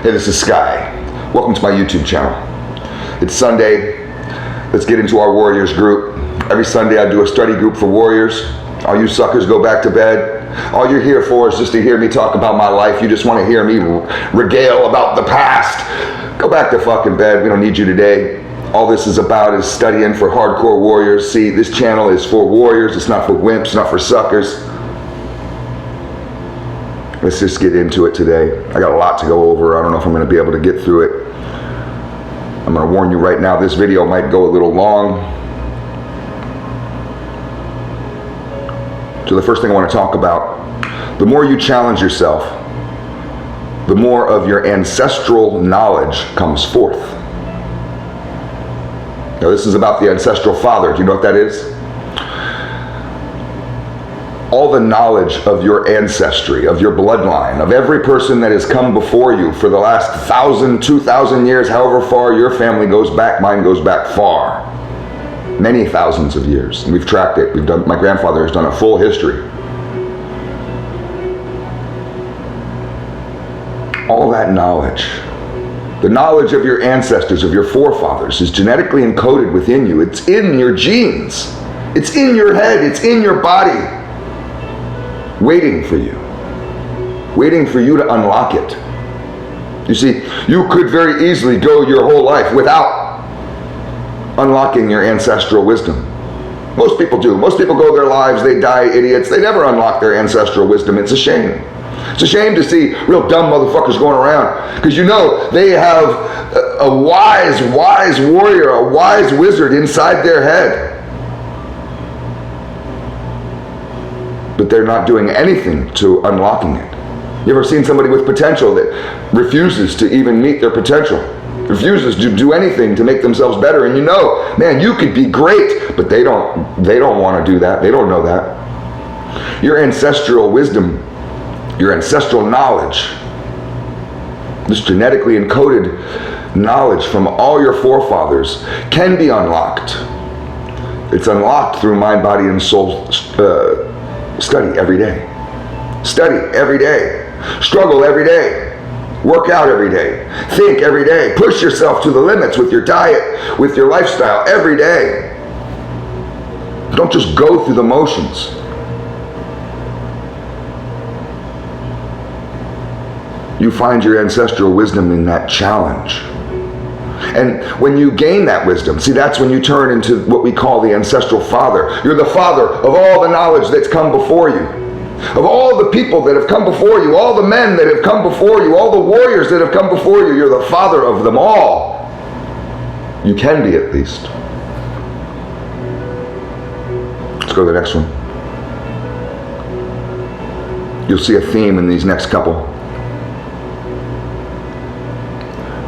Hey, this is Sky. Welcome to my YouTube channel. It's Sunday. Let's get into our Warriors group. Every Sunday I do a study group for Warriors. All you suckers go back to bed. All you're here for is just to hear me talk about my life. You just want to hear me regale about the past. Go back to fucking bed. We don't need you today. All this is about is studying for hardcore warriors. See, this channel is for warriors. It's not for wimps, not for suckers. Let's just get into it today. I got a lot to go over. I don't know if I'm going to be able to get through it. I'm going to warn you right now, this video might go a little long. So the first thing I want to talk about, the more you challenge yourself, the more of your ancestral knowledge comes forth. Now this is about the ancestral father. Do you know what that is? All the knowledge of your ancestry, of your bloodline, of every person that has come before you for the last 1,000, 2,000 years, however far your family goes back, mine goes back far. Many thousands of years. And we've tracked it. My grandfather has done a full history. All that knowledge, the knowledge of your ancestors, of your forefathers, is genetically encoded within you. It's in your genes. It's in your head. It's in your body. Waiting for you to unlock it. You see, you could very easily go your whole life without unlocking your ancestral wisdom. Most people do. Most people go their lives, they die idiots, they never unlock their ancestral wisdom. It's a shame. It's a shame to see real dumb motherfuckers going around, because you know they have a wise warrior, a wise wizard inside their head. But they're not doing anything to unlocking it. You ever seen somebody with potential that refuses to even meet their potential? Refuses to do anything to make themselves better, and you know, man, you could be great, but they don't want to do that. They don't know that. Your ancestral wisdom, your ancestral knowledge, this genetically encoded knowledge from all your forefathers can be unlocked. It's unlocked through mind, body, and soul study every day. Study every day. Struggle every day. Work out every day. Think every day. Push yourself to the limits with your diet, with your lifestyle every day. Don't just go through the motions. You find your ancestral wisdom in that challenge. And when you gain that wisdom, see, that's when you turn into what we call the ancestral father. You're the father of all the knowledge that's come before you, of all the people that have come before you, all the men that have come before you, all the warriors that have come before you. You're the father of them all. You can be, at least. Let's go to the next one. You'll see a theme in these next couple.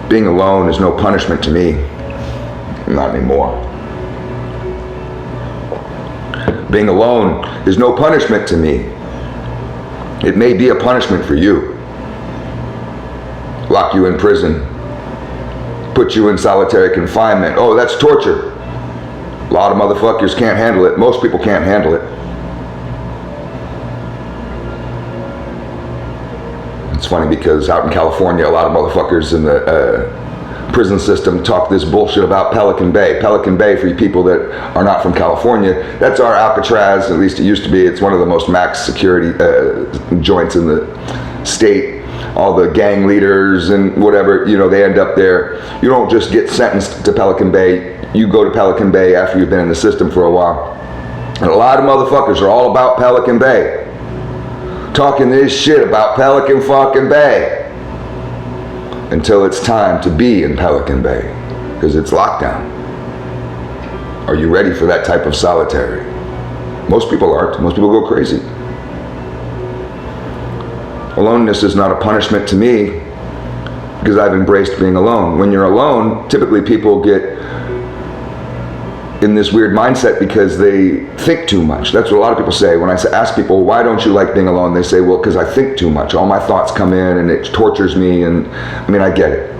Being alone is no punishment to me. Not anymore. Being alone is no punishment to me. It may be a punishment for you. Lock you in prison. Put you in solitary confinement. Oh, that's torture. A lot of motherfuckers can't handle it. Most people can't handle it. It's funny because out in California, a lot of motherfuckers in the prison system talk this bullshit about Pelican Bay. Pelican Bay, for you people that are not from California, that's our Alcatraz, at least it used to be. It's one of the most max security joints in the state. All the gang leaders and whatever, you know, they end up there. You don't just get sentenced to Pelican Bay. You go to Pelican Bay after you've been in the system for a while. And a lot of motherfuckers are all about Pelican Bay. Talking this shit about Pelican fucking Bay until it's time to be in Pelican Bay, because it's lockdown. Are you ready for that type of solitary? Most people aren't. Most people go crazy. Aloneness is not a punishment to me because I've embraced being alone. When you're alone, typically people get in this weird mindset because they think too much. That's what a lot of people say. When I ask people, why don't you like being alone? They say, well, because I think too much. All my thoughts come in and it tortures me. And I mean, I get it.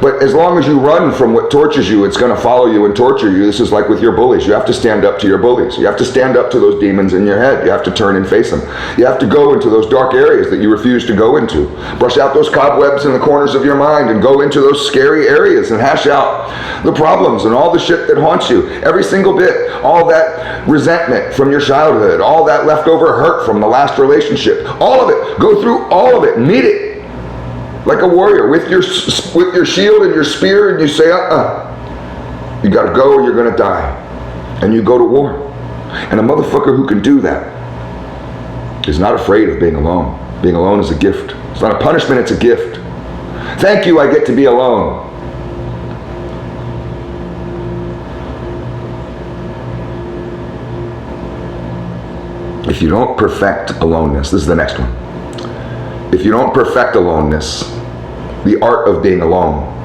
But as long as you run from what tortures you, it's going to follow you and torture you. This is like with your bullies. You have to stand up to your bullies. You have to stand up to those demons in your head. You have to turn and face them. You have to go into those dark areas that you refuse to go into. Brush out those cobwebs in the corners of your mind and go into those scary areas and hash out the problems and all the shit that haunts you. Every single bit. All that resentment from your childhood. All that leftover hurt from the last relationship. All of it. Go through all of it. Meet it. Like a warrior with your shield and your spear, and you say, you gotta go or you're gonna die. And you go to war. And a motherfucker who can do that is not afraid of being alone. Being alone is a gift. It's not a punishment, it's a gift. Thank you, I get to be alone. If you don't perfect aloneness, this is the next one. If you don't perfect aloneness, the art of being alone,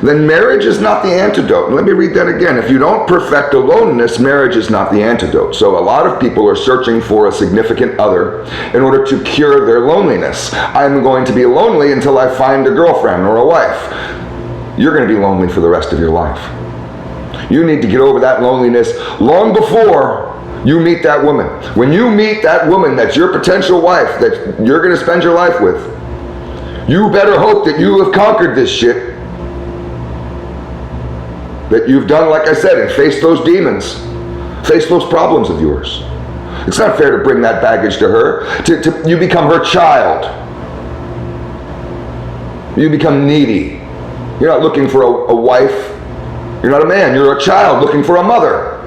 then marriage is not the antidote. Let me read that again. If you don't perfect aloneness, marriage is not the antidote. So a lot of people are searching for a significant other in order to cure their loneliness. I'm going to be lonely until I find a girlfriend or a wife. You're going to be lonely for the rest of your life. You need to get over that loneliness long before you meet that woman. When you meet that woman that's your potential wife, that you're going to spend your life with, you better hope that you have conquered this shit. That you've done, like I said, and faced those demons. Face those problems of yours. It's not fair to bring that baggage to her. You become her child. You become needy. You're not looking for a wife. You're not a man. You're a child looking for a mother.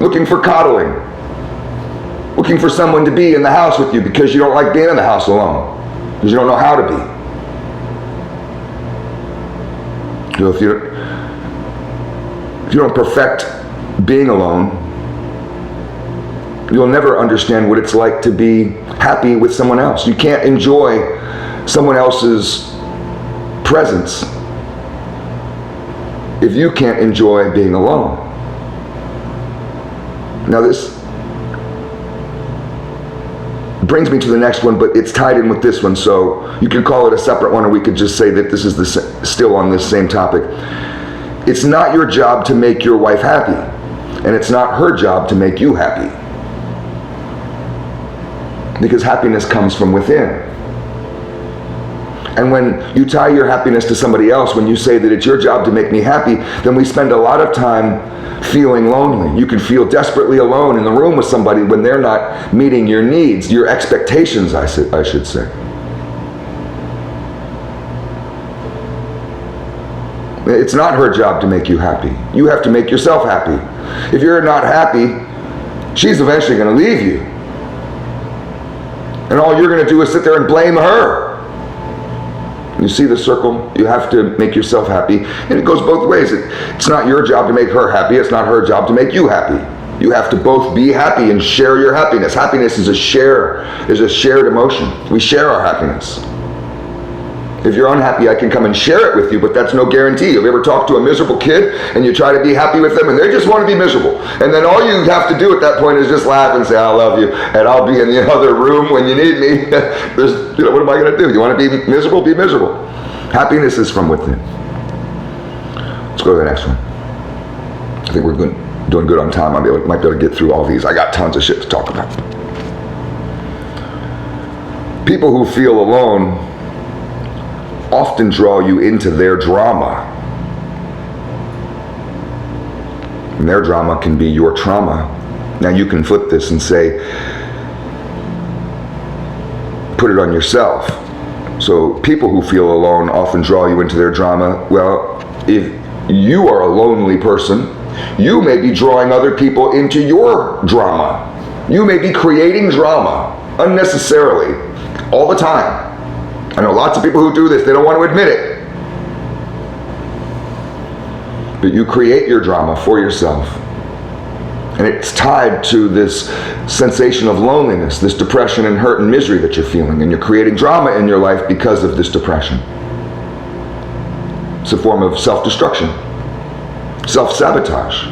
Looking for coddling. Looking for someone to be in the house with you because you don't like being in the house alone. Because you don't know how to be. So if you don't perfect being alone, you'll never understand what it's like to be happy with someone else. You can't enjoy someone else's presence if you can't enjoy being alone. Now this brings me to the next one, but it's tied in with this one, so you can call it a separate one, or we could just say that this is still on this same topic. It's not your job to make your wife happy, and it's not her job to make you happy. Because happiness comes from within. And when you tie your happiness to somebody else, when you say that it's your job to make me happy, then we spend a lot of time feeling lonely. You can feel desperately alone in the room with somebody when they're not meeting your needs, your expectations, I should say. It's not her job to make you happy. You have to make yourself happy. If you're not happy, she's eventually going to leave you. And all you're going to do is sit there and blame her. You see the circle? You have to make yourself happy. And it goes both ways. It's not your job to make her happy. It's not her job to make you happy. You have to both be happy and share your happiness. Happiness is a shared emotion. We share our happiness. If you're unhappy, I can come and share it with you, but that's no guarantee. Have you ever talked to a miserable kid and you try to be happy with them and they just want to be miserable? And then all you have to do at that point is just laugh and say, I love you, and I'll be in the other room when you need me. What am I going to do? You want to be miserable? Be miserable. Happiness is from within. Let's go to the next one. I think we're doing good on time. I might be able to get through all these. I got tons of shit to talk about. People who feel alone often draw you into their drama. And their drama can be your trauma. Now you can flip this and say, put it on yourself. So people who feel alone often draw you into their drama. Well, if you are a lonely person, you may be drawing other people into your drama. You may be creating drama unnecessarily all the time. I know lots of people who do this. They don't want to admit it. But you create your drama for yourself. And it's tied to this sensation of loneliness, this depression and hurt and misery that you're feeling. And you're creating drama in your life because of this depression. It's a form of self-destruction, self-sabotage.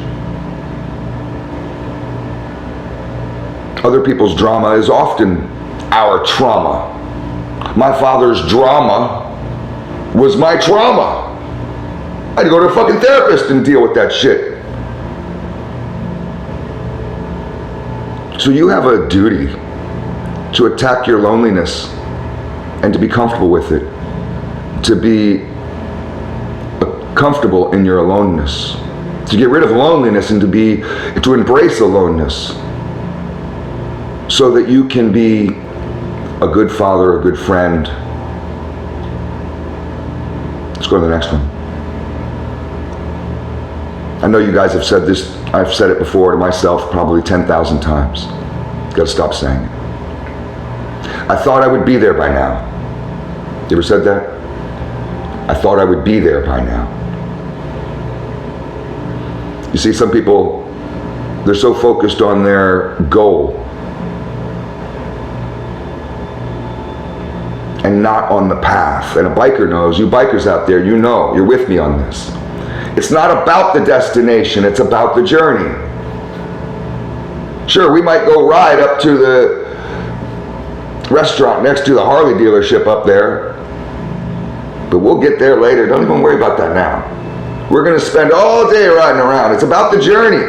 Other people's drama is often our trauma. My father's drama was my trauma. I had to go to a fucking therapist and deal with that shit. So you have a duty to attack your loneliness and to be comfortable with it, to be comfortable in your aloneness, to get rid of loneliness and to embrace aloneness, so that you can be a good father, a good friend. Let's go to the next one. I know you guys have said this, I've said it before to myself probably 10,000 times. Gotta stop saying it. I thought I would be there by now. You ever said that? I thought I would be there by now. You see, some people, they're so focused on their goal and not on the path. And a biker knows, you bikers out there, you know, you're with me on this. It's not about the destination, it's about the journey. Sure, we might go ride up to the restaurant next to the Harley dealership up there, but we'll get there later. Don't even worry about that now. We're going to spend all day riding around. It's about the journey.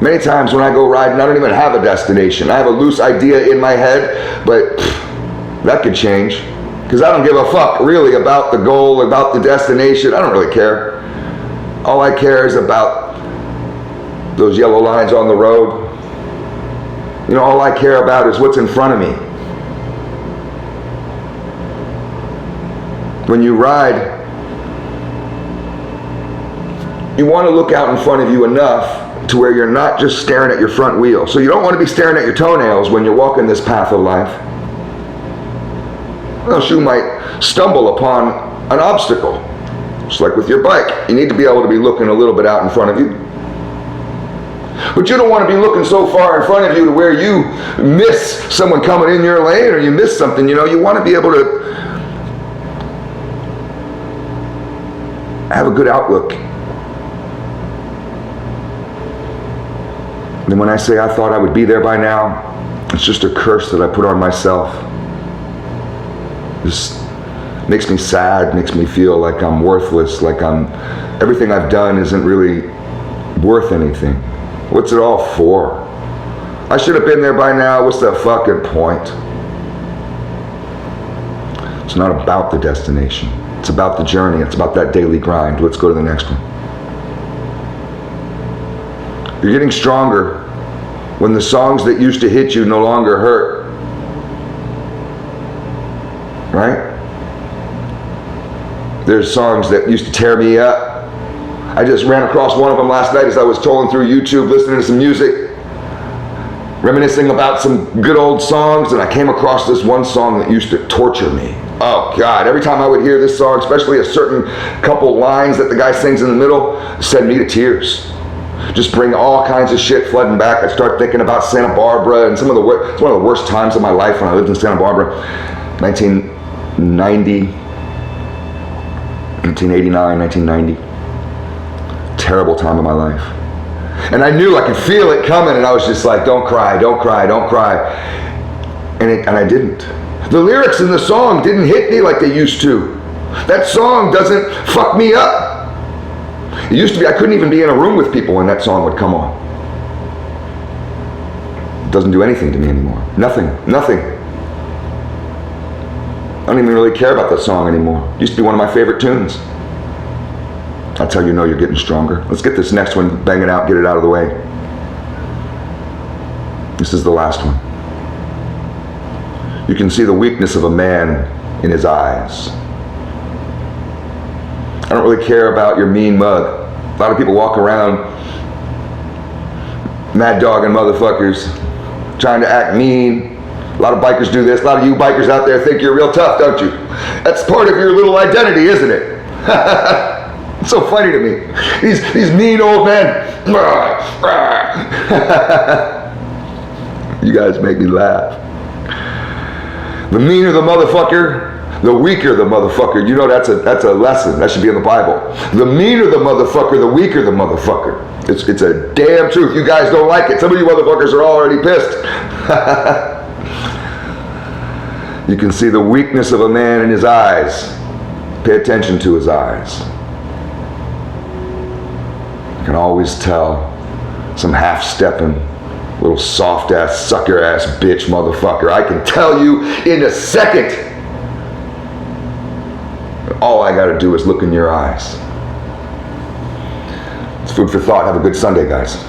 Many times when I go riding, I don't even have a destination. I have a loose idea in my head, but that could change. Because I don't give a fuck really about the goal, about the destination. I don't really care. All I care is about those yellow lines on the road. You know, all I care about is what's in front of me. When you ride, you want to look out in front of you enough to where you're not just staring at your front wheel. So you don't want to be staring at your toenails when you're walking this path of life. Else you might stumble upon an obstacle. Just like with your bike. You need to be able to be looking a little bit out in front of you. But you don't want to be looking so far in front of you to where you miss someone coming in your lane or you miss something. You know, you want to be able to have a good outlook. And when I say I thought I would be there by now, it's just a curse that I put on myself. This makes me sad, makes me feel like I'm worthless, like everything I've done isn't really worth anything. What's it all for? I should have been there by now. What's the fucking point? It's not about the destination. It's about the journey. It's about that daily grind. Let's go to the next one. You're getting stronger when the songs that used to hit you no longer hurt. Right? There's songs that used to tear me up. I just ran across one of them last night as I was trolling through YouTube, listening to some music, reminiscing about some good old songs, and I came across this one song that used to torture me. Oh God, every time I would hear this song, especially a certain couple lines that the guy sings in the middle, send me to tears. Just bring all kinds of shit flooding back. I start thinking about Santa Barbara and it's one of the worst times of my life when I lived in Santa Barbara. 1989, 1990. Terrible time of my life. And I knew I could feel it coming and I was just like, don't cry, don't cry, don't cry. And I didn't. The lyrics in the song didn't hit me like they used to. That song doesn't fuck me up. It used to be I couldn't even be in a room with people when that song would come on. It doesn't do anything to me anymore. Nothing. I don't even really care about that song anymore. It used to be one of my favorite tunes. That's how you know you're getting stronger. Let's get this next one, bang it out, get it out of the way. This is the last one. You can see the weakness of a man in his eyes. I don't really care about your mean mug. A lot of people walk around mad dogging motherfuckers, trying to act mean. A lot of bikers do this. A lot of you bikers out there think you're real tough, don't you? That's part of your little identity, isn't it? It's so funny to me. These mean old men. You guys make me laugh. The meaner the motherfucker, the weaker the motherfucker. You know that's a lesson. That should be in the Bible. The meaner the motherfucker, the weaker the motherfucker. It's a damn truth. You guys don't like it. Some of you motherfuckers are already pissed. You can see the weakness of a man in his eyes. Pay attention to his eyes. You can always tell some half-stepping, little soft-ass, suck-your-ass bitch motherfucker. I can tell you in a second. All I gotta do is look in your eyes. It's food for thought. Have a good Sunday, guys.